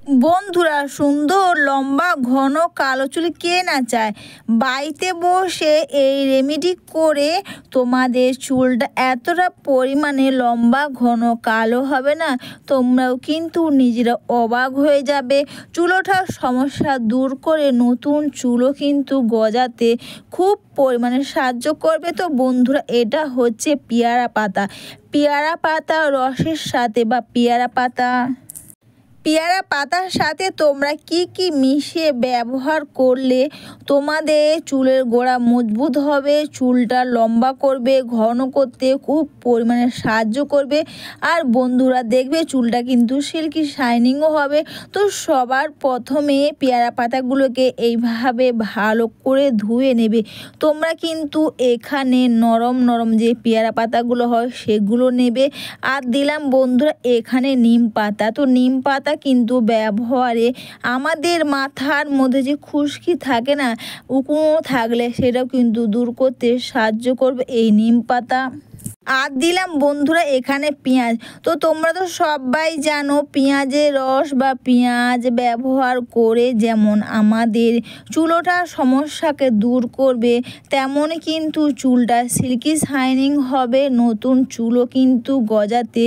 বন্ধুরা, সুন্দর লম্বা ঘন কালো চুল কে না চায়? বাড়িতে বসে এই রেমেডি করে তোমাদের চুলটা এতটা পরিমাণে লম্বা ঘন কালো হবে না, তোমরাও কিন্তু নিজেরা অবাক হয়ে যাবে। চুল ওঠার সমস্যা দূর করে নতুন চুলও কিন্তু গজাতে খুব পরিমাণে সাহায্য করবে। তো বন্ধুরা, এটা হচ্ছে পেয়ারা পাতা। পেয়ারা পাতা রসের সাথে বা পেয়ারা পাতার সাথে তোমরা কি মিশিয়ে ব্যবহার করলে তোমাদের চুলের গোড়া মজবুত হবে, চুলটা লম্বা করবে, ঘন করতে খুব পরিমাণে সাহায্য করবে। আর বন্ধুরা, দেখবে চুলটা কিন্তু সিল্কি শাইনিংও হবে। তো সবার প্রথমে পেয়ারা পাতাগুলোকে এইভাবে ভালো করে ধুয়ে নেবে। তোমরা কিন্তু এখানে নরম নরম যে পেয়ারা পাতাগুলো হয় সেগুলো নেবে। আর দিলাম বন্ধুরা এখানে নিম পাতা। তো নিম পাতা কিন্তু ব্যবহারে আমাদের মাথার মধ্যে যে খুশকি থাকে না, উকুনো থাকলে সেটাও কিন্তু দূর করতে সাহায্য করবে এই নিম পাতা। আর দিলাম বন্ধুরা এখানে পেঁয়াজ। তো তোমরা তো সবাই জানো পেঁয়াজের রস বা পেঁয়াজ ব্যবহার করে যেমন আমাদের চুল ওঠার সমস্যাকে দূর করবে, তেমনই কিন্তু চুলটা সিল্কি শাইনিং হবে, নতুন চুলও কিন্তু গজাতে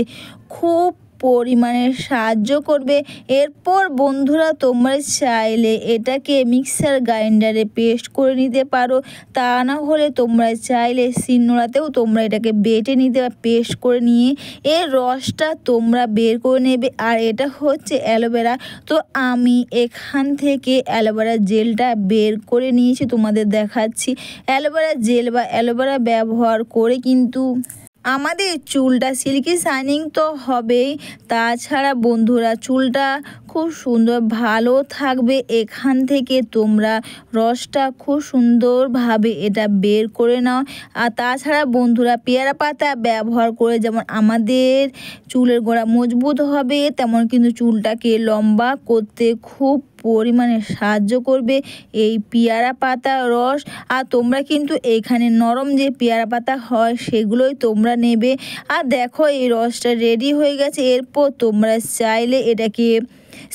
খুব পরিমাণে সাহায্য করবে। এরপর বন্ধুরা, তোমরা চাইলে এটাকে মিক্সার গ্রাইন্ডারে পেস্ট করে নিতে পারো, তা না হলে তোমরা চাইলে শিলনোড়াতেও তোমরা এটাকে বেটে নিতে বা পেস্ট করে নিয়ে এর রসটা তোমরা বের করে নেবে। আর এটা হচ্ছে অ্যালোভেরা। তো আমি এখান থেকে অ্যালোভেরা জেলটা বের করে নিয়েছি, তোমাদের দেখাচ্ছি। অ্যালোভেরা জেল বা অ্যালোভেরা ব্যবহার করে কিন্তু আমাদের চুলটা সিল্কি শাইনিং তো হবেই, তাছাড়া বন্ধুরা চুলটা খুব সুন্দর ভালো থাকবে। এখান থেকে তোমরা রসটা খুব সুন্দরভাবে এটা বের করে নাও। আর তাছাড়া বন্ধুরা পেয়ারা পাতা ব্যবহার করে যেমন আমাদের চুলের গোড়া মজবুত হবে, তেমন কিন্তু চুলটাকে লম্বা করতে খুব পরিমাণে সাহায্য করবে এই পেয়ারা পাতা রস। আর তোমরা কিন্তু এখানে নরম যে পেয়ারা পাতা হয় সেগুলোই তোমরা নেবে। আর দেখো এই রসটা রেডি হয়ে গেছে। এরপর তোমরা চাইলে এটাকে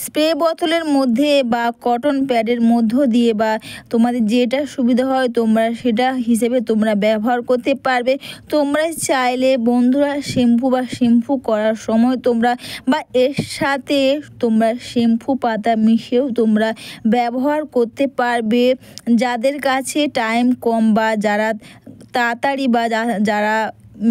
স্প্রে বোতলের মধ্যে বা কটন প্যাডের মধ্য দিয়ে বা তোমাদের যেটা সুবিধা হয় তোমরা সেটা হিসেবে তোমরা ব্যবহার করতে পারবে। তোমরা চাইলে বন্ধুরা শ্যাম্পু করার সময় তোমরা বা এর সাথে তোমরা শ্যাম্পু পাতা মিশিয়েও তোমরা ব্যবহার করতে পারবে। যাদের কাছে টাইম কম বা যারা তাড়াতাড়ি বা যারা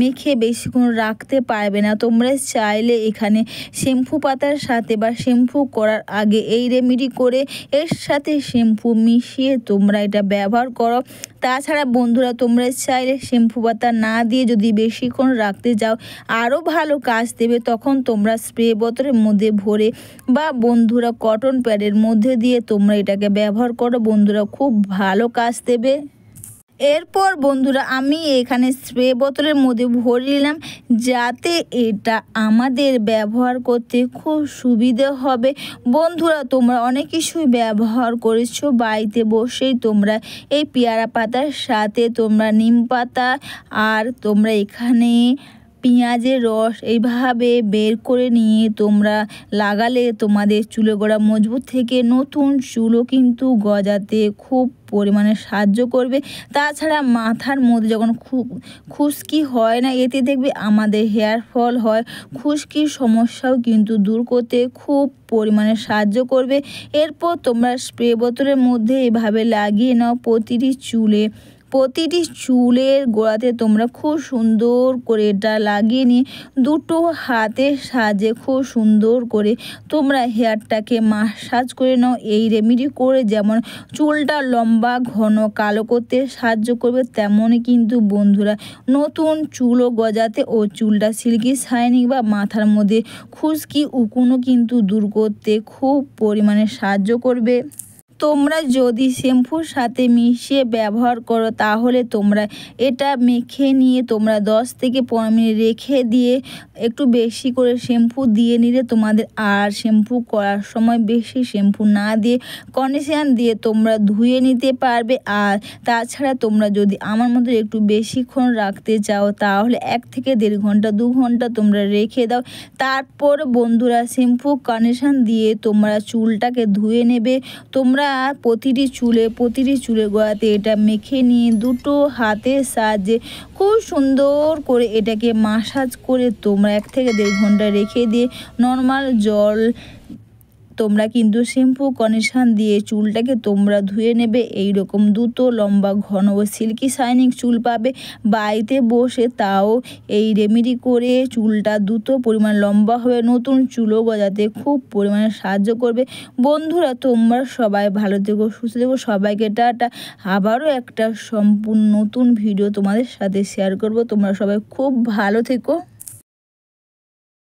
মেখে বেশিক্ষণ রাখতে পারবে না, তোমরা চাইলে এখানে শ্যাম্পু পাতার সাথে বা শ্যাম্পু করার আগে এই রেমেডি করে এর সাথে শ্যাম্পু মিশিয়ে তোমরা এটা ব্যবহার করো। তাছাড়া বন্ধুরা, তোমরা চাইলে শ্যাম্পু পাতা না দিয়ে যদি বেশিক্ষণ রাখতে যাও আরও ভালো কাজ দেবে, তখন তোমরা স্প্রে বোতলের মধ্যে ভরে বা বন্ধুরা কটন প্যাডের মধ্যে দিয়ে তোমরা এটাকে ব্যবহার করো। বন্ধুরা খুব ভালো কাজ দেবে। এরপর বন্ধুরা আমি এখানে স্প্রে বোতলের মধ্যে ভরে নিলাম, যাতে এটা আমাদের ব্যবহার করতে খুব সুবিধে হবে। বন্ধুরা তোমরা অনেক কিছুই ব্যবহার করেছো বাড়িতে বসেই, তোমরা এই পেয়ারা পাতার সাথে তোমরা নিম পাতা আর তোমরা এখানে পেঁয়াজের রস এইভাবে বের করে নিয়ে তোমরা লাগালে তোমাদের চুলের গোড়া মজবুত থেকে নতুন চুলও কিন্তু গজাতে খুব পরিমাণে সাহায্য করবে। তাছাড়া মাথার মধ্যে যখন খুশকি হয় না, এতে দেখবে আমাদের হেয়ার ফল হয়, খুশকির সমস্যাও কিন্তু দূর করতে খুব পরিমাণে সাহায্য করবে। এরপর তোমরা স্প্রে বোতলের মধ্যে এভাবে লাগিয়ে নাও প্রতিটি চুলের গোড়াতে তোমরা খুব সুন্দর করে এটা লাগিয়ে নিয়ে দুটো হাতের সাহায্যে খুব সুন্দর করে তোমরা হেয়ারটাকে মাসাজ করে নাও। এই রেমেডি করে যেমন চুলটা লম্বা ঘন কালো করতে সাহায্য করবে, তেমনই কিন্তু বন্ধুরা নতুন চুলও গজাতে ও চুলটা সিল্কি শাইনিং বা মাথার মধ্যে খুশকি উকুনও কিন্তু দূর করতে খুব পরিমাণে সাহায্য করবে। তোমরা যদি শ্যাম্পুর সাথে মিশিয়ে ব্যবহার করো তাহলে তোমরা এটা মেখে নিয়ে তোমরা 10 থেকে 15 মিনিট রেখে দিয়ে একটু বেশি করে শ্যাম্পু দিয়ে নিলে তোমাদের আর শ্যাম্পু করার সময় বেশি শ্যাম্পু না দিয়ে কন্ডিশনার দিয়ে তোমরা ধুয়ে নিতে পারবে। আর তাছাড়া তোমরা যদি আমার মতো একটু বেশিক্ষণ রাখতে চাও তাহলে 1 থেকে 1.5 ঘন্টা 2 ঘন্টা তোমরা রেখে দাও। তারপর বন্ধুরা শ্যাম্পু কন্ডিশনার দিয়ে তোমরা চুলটাকে ধুয়ে নেবে। তোমরা প্রতিটি চুলের গোড়াতে এটা মেখে নিয়ে দুটো হাতের সাহায্যে খুব সুন্দর করে এটাকে মাসাজ করে তোমরা 1 থেকে 1.5 ঘন্টা রেখে দিয়ে নর্মাল জল তোমরা কিন্তু শ্যাম্পু কন্ডিশনার দিয়ে চুলটাকে তোমরা ধুয়ে নেবে। এই রকম দুটো লম্বা ঘন ও সিল্কি শাইনিং চুল পাবে বাড়িতে বসে, তাও এই রেমেডি করে চুলটা দ্রুত পরিমাণ লম্বা হবে, নতুন চুলও গজাতে খুব পরিমাণে সাহায্য করবে। বন্ধুরা তোমরা সবাই ভালো থেকো, সুস্থ থেকো, সবাইকে টাটা। আবারও একটা সম্পূর্ণ নতুন ভিডিও তোমাদের সাথে শেয়ার করব। তোমরা সবাই খুব ভালো থেকো।